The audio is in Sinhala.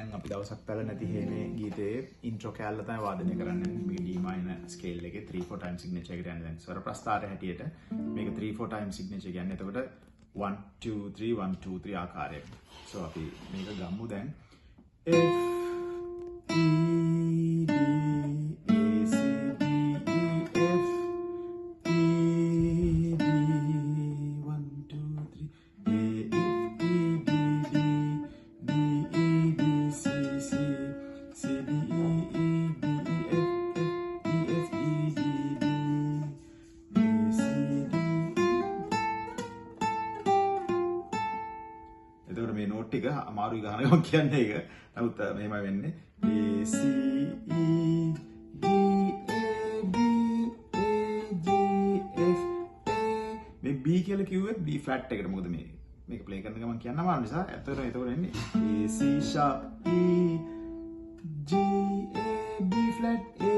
දැන් අපි දවසක් පැල නැති හේනේ ගීතයේ ඉන්ට්‍රෝ කෑල්ල තමයි වාදනය කරන්නේ. මේක D minor scale එකේ 3/4 time signature එකට යන දැන් ස්වර ප්‍රස්ථාරය හැටියට මේක 3/4 time signature කියන්නේ. එතකොට 1 2 3 1 2 3 ආකාරයෙන්. so අපි මේක ගමු දැන්. F E D A C D E F E D 1 2 3 A F E D D D E D C C C D E E D E F F E F E D D A C D. එතකොට මේ නෝට් එක අමාරුයි ගහන එක කියන්නේ ඒක. නමුත් මෙහෙමයි වෙන්නේ. A C E D A B A G F A මේ B කියලා කිව්වෙත් B flat එකට. මොකද මේක ප්ලේ කරන ගමන් කියන්න අමාරු නිසා. එතකොට එන්නේ A C sharp E G A B flat A